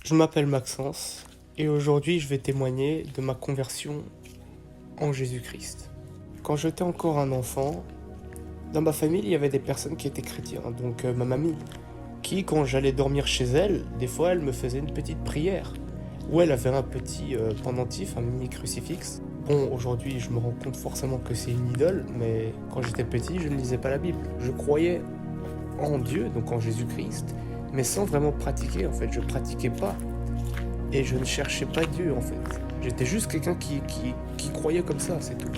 Je m'appelle Maxence et aujourd'hui je vais témoigner de ma conversion en Jésus-Christ. Quand j'étais encore un enfant, dans ma famille il y avait des personnes qui étaient chrétiens, donc ma mamie, qui quand j'allais dormir chez elle, des fois elle me faisait une petite prière, où elle avait un petit pendentif, un mini crucifix. Bon, aujourd'hui je me rends compte forcément que c'est une idole, mais quand j'étais petit je ne lisais pas la Bible. Je croyais en Dieu, donc en Jésus-Christ, mais sans vraiment pratiquer en fait, je pratiquais pas. Et je ne cherchais pas Dieu en fait. J'étais juste quelqu'un qui croyait comme ça, c'est tout.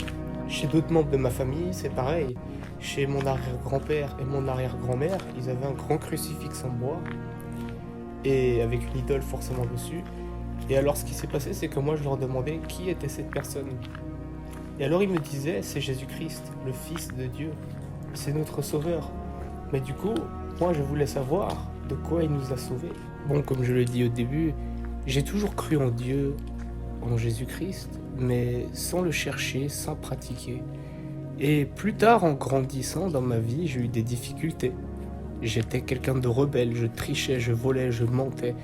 Chez d'autres membres de ma famille, c'est pareil. Chez mon arrière-grand-père et mon arrière-grand-mère, ils avaient un grand crucifix en bois et avec une idole forcément dessus. Et alors ce qui s'est passé, c'est que moi je leur demandais qui était cette personne. Et alors ils me disaient, c'est Jésus-Christ, le Fils de Dieu. C'est notre Sauveur. Mais du coup, moi je voulais savoir de quoi il nous a sauvés. Bon, comme je le dis au début, j'ai toujours cru en Dieu, en Jésus-Christ, mais sans le chercher, sans pratiquer. Et plus tard, en grandissant dans ma vie, j'ai eu des difficultés. J'étais quelqu'un de rebelle, je trichais, je volais, je mentais,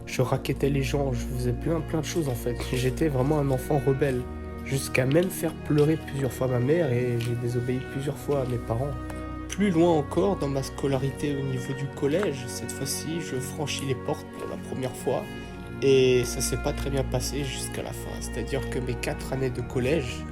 je rackettais les gens, je faisais plein de choses en fait. J'étais vraiment un enfant rebelle, jusqu'à même faire pleurer plusieurs fois ma mère et j'ai désobéi plusieurs fois à mes parents. Plus loin encore, dans ma scolarité au niveau du collège, cette fois-ci, je franchis les portes pour la première fois. Et ça s'est pas très bien passé jusqu'à la fin. C'est-à-dire que mes 4 années de collège,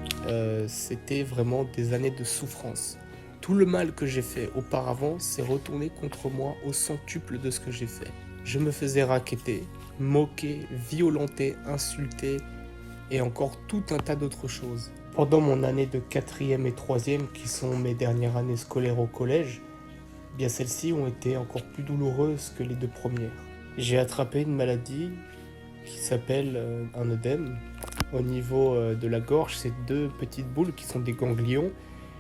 c'était vraiment des années de souffrance. Tout le mal que j'ai fait auparavant s'est retourné contre moi au centuple de ce que j'ai fait. Je me faisais racketter, moquer, violenter, insulter et encore tout un tas d'autres choses. Pendant mon année de 4e et 3e, qui sont mes dernières années scolaires au collège, bien celles-ci ont été encore plus douloureuses que les 2 premières. J'ai attrapé une maladie qui s'appelle un œdème. Au niveau de la gorge, c'est 2 petites boules qui sont des ganglions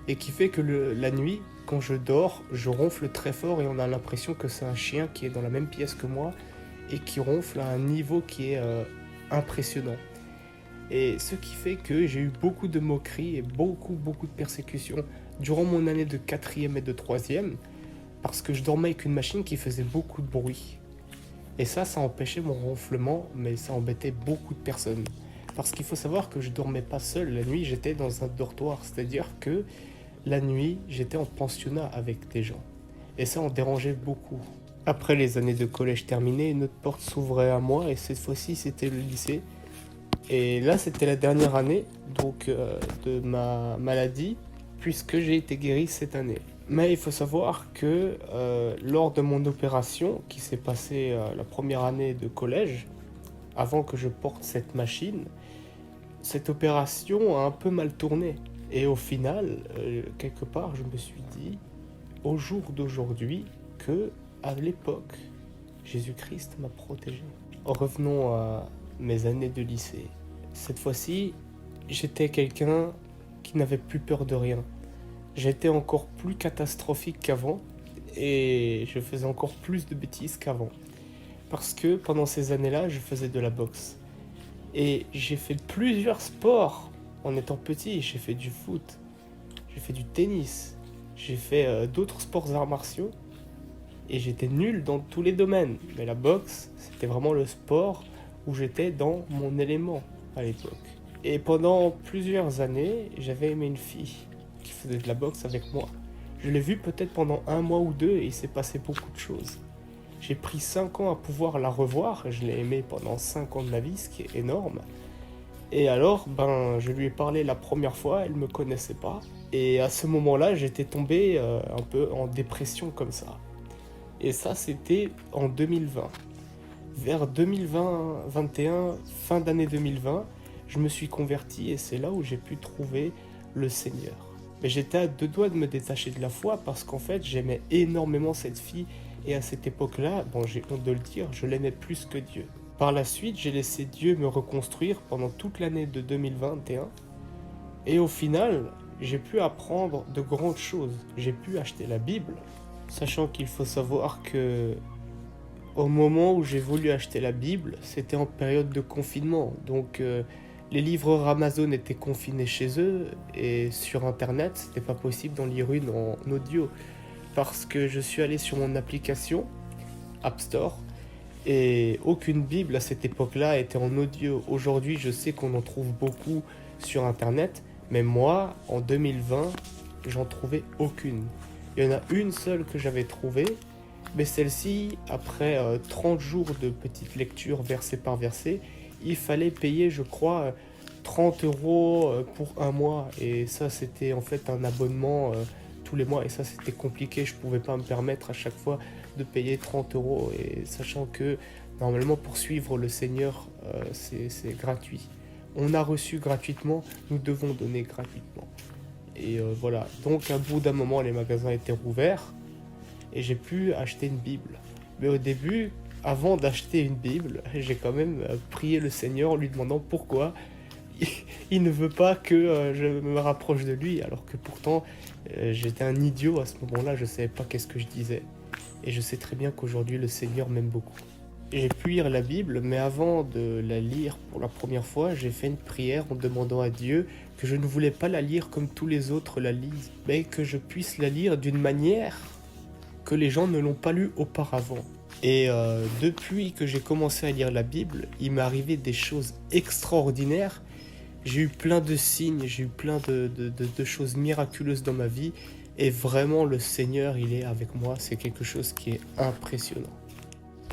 et qui fait que la nuit, quand je dors, je ronfle très fort et on a l'impression que c'est un chien qui est dans la même pièce que moi et qui ronfle à un niveau qui est impressionnant. Et ce qui fait que j'ai eu beaucoup de moqueries et beaucoup de persécutions durant mon année de 4e et de 3e parce que je dormais avec une machine qui faisait beaucoup de bruit. Et ça empêchait mon ronflement, mais ça embêtait beaucoup de personnes. Parce qu'il faut savoir que je dormais pas seul, la nuit j'étais dans un dortoir, c'est-à-dire que la nuit j'étais en pensionnat avec des gens. Et ça en dérangeait beaucoup. Après les années de collège terminées, une autre porte s'ouvrait à moi et cette fois-ci c'était le lycée. Et là c'était la dernière année donc de ma maladie puisque j'ai été guéri cette année. Mais il faut savoir que lors de mon opération qui s'est passée la première année de collège, avant que je porte cette machine, cette opération a un peu mal tourné. Et au final, quelque part, je me suis dit, au jour d'aujourd'hui, que à l'époque, Jésus-Christ m'a protégé. Revenons à mes années de lycée. Cette fois-ci, j'étais quelqu'un qui n'avait plus peur de rien. J'étais encore plus catastrophique qu'avant et je faisais encore plus de bêtises qu'avant. Parce que pendant ces années-là, je faisais de la boxe. Et j'ai fait plusieurs sports en étant petit. J'ai fait du foot, j'ai fait du tennis, j'ai fait d'autres sports arts martiaux. Et j'étais nul dans tous les domaines. Mais la boxe, c'était vraiment le sport où j'étais dans mon élément à l'époque. Et pendant plusieurs années, j'avais aimé une fille qui faisait de la boxe avec moi. Je l'ai vue peut-être pendant 1 mois ou 2 et il s'est passé beaucoup de choses. J'ai pris 5 ans à pouvoir la revoir, je l'ai aimée pendant 5 ans de ma vie, ce qui est énorme. Et alors, je lui ai parlé la première fois, elle me connaissait pas. Et à ce moment-là, j'étais tombé un peu en dépression comme ça. Et ça, c'était en 2020. Vers 2020-21, fin d'année 2020, je me suis converti et c'est là où j'ai pu trouver le Seigneur. Mais j'étais à 2 doigts de me détacher de la foi parce qu'en fait, j'aimais énormément cette fille et à cette époque-là, j'ai honte de le dire, je l'aimais plus que Dieu. Par la suite, j'ai laissé Dieu me reconstruire pendant toute l'année de 2021 et au final, j'ai pu apprendre de grandes choses. J'ai pu acheter la Bible, sachant qu'il faut savoir que au moment où j'ai voulu acheter la Bible, c'était en période de confinement. Donc les livreurs Amazon étaient confinés chez eux et sur internet, c'était pas possible d'en lire une en audio parce que je suis allé sur mon application App Store Et aucune Bible à cette époque-là était en audio. Aujourd'hui, je sais qu'on en trouve beaucoup sur Internet, mais moi, en 2020, j'en trouvais aucune. Il y en a une seule que j'avais trouvée, mais celle-ci, après 30 jours de petite lecture verset par verset, il fallait payer, je crois, 30 euros pour un mois. Et ça, c'était en fait un abonnement tous les mois. Et ça, c'était compliqué. Je pouvais pas me permettre à chaque fois de payer 30 euros. Et sachant que normalement, pour suivre le Seigneur, c'est gratuit. On a reçu gratuitement, nous devons donner gratuitement. Et voilà. Donc, à bout d'un moment, les magasins étaient rouverts et j'ai pu acheter une Bible. Mais au début, avant d'acheter une Bible, j'ai quand même prié le Seigneur en lui demandant pourquoi il ne veut pas que je me rapproche de lui, alors que pourtant j'étais un idiot à ce moment-là, je ne savais pas qu'est-ce que je disais. Et je sais très bien qu'aujourd'hui le Seigneur m'aime beaucoup. J'ai pu lire la Bible, mais avant de la lire pour la première fois, j'ai fait une prière en demandant à Dieu que je ne voulais pas la lire comme tous les autres la lisent, mais que je puisse la lire d'une manière que les gens ne l'ont pas lue auparavant. Et depuis que j'ai commencé à lire la Bible, il m'est arrivé des choses extraordinaires. J'ai eu plein de signes, j'ai eu plein de choses miraculeuses dans ma vie. Et vraiment, le Seigneur, il est avec moi. C'est quelque chose qui est impressionnant.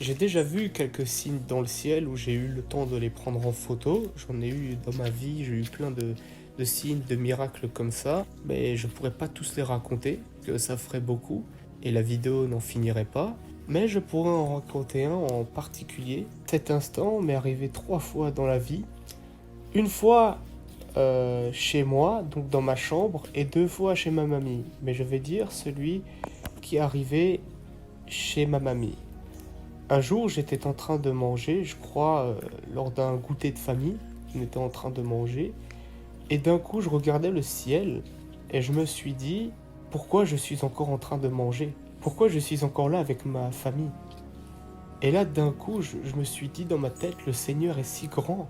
J'ai déjà vu quelques signes dans le ciel où j'ai eu le temps de les prendre en photo. J'en ai eu dans ma vie, j'ai eu plein de signes, de miracles comme ça. Mais je ne pourrais pas tous les raconter, que ça ferait beaucoup. Et la vidéo n'en finirait pas. Mais je pourrais en raconter un en particulier. Cet instant m'est arrivé 3 fois dans la vie. Une fois chez moi, donc dans ma chambre, et 2 fois chez ma mamie. Mais je vais dire celui qui est arrivé chez ma mamie. Un jour, j'étais en train de manger, je crois, lors d'un goûter de famille. On était en train de manger. Et d'un coup, je regardais le ciel et je me suis dit, pourquoi je suis encore en train de manger? Pourquoi je suis encore là avec ma famille? Et là, d'un coup, je me suis dit dans ma tête, le Seigneur est si grand.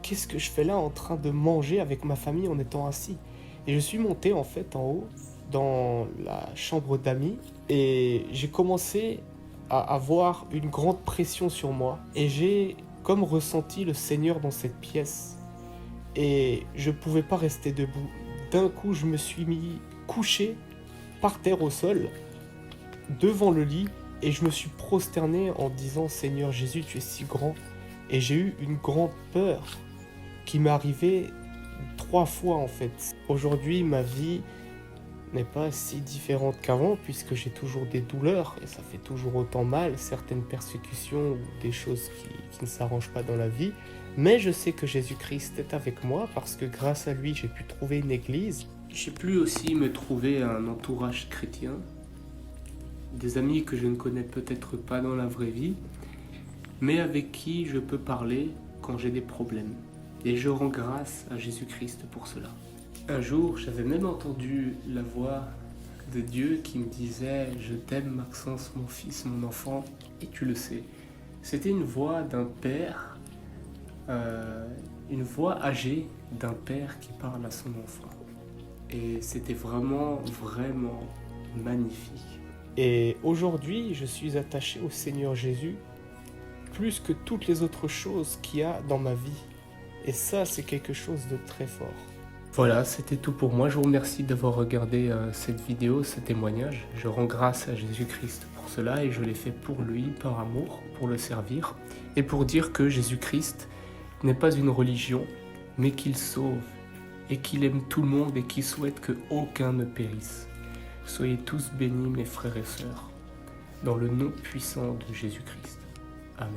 Qu'est-ce que je fais là en train de manger avec ma famille en étant assis? Et je suis monté en fait en haut dans la chambre d'amis et j'ai commencé à avoir une grande pression sur moi. Et j'ai comme ressenti le Seigneur dans cette pièce. Et je pouvais pas rester debout. D'un coup, je me suis mis couché par terre au sol, devant le lit, et je me suis prosterné en disant « Seigneur Jésus, tu es si grand ». Et j'ai eu une grande peur qui m'est arrivée 3 fois en fait. Aujourd'hui, ma vie n'est pas si différente qu'avant puisque j'ai toujours des douleurs et ça fait toujours autant mal, certaines persécutions ou des choses qui ne s'arrangent pas dans la vie. Mais je sais que Jésus-Christ est avec moi parce que grâce à lui, j'ai pu trouver une église. J'ai pu aussi me trouver un entourage chrétien, des amis que je ne connais peut-être pas dans la vraie vie, mais avec qui je peux parler quand j'ai des problèmes. Et je rends grâce à Jésus-Christ pour cela. Un jour, j'avais même entendu la voix de Dieu qui me disait « Je t'aime Maxence, mon fils, mon enfant, et tu le sais ». C'était une voix d'un père, une voix âgée d'un père qui parle à son enfant. Et c'était vraiment, vraiment magnifique. Et aujourd'hui, je suis attaché au Seigneur Jésus plus que toutes les autres choses qu'il y a dans ma vie. Et ça, c'est quelque chose de très fort. Voilà, c'était tout pour moi. Je vous remercie d'avoir regardé cette vidéo, ce témoignage. Je rends grâce à Jésus-Christ pour cela et je l'ai fait pour lui, par amour, pour le servir. Et pour dire que Jésus-Christ n'est pas une religion, mais qu'il sauve et qu'il aime tout le monde et qu'il souhaite qu'aucun ne périsse. Soyez tous bénis, mes frères et sœurs, dans le nom puissant de Jésus-Christ. Amen.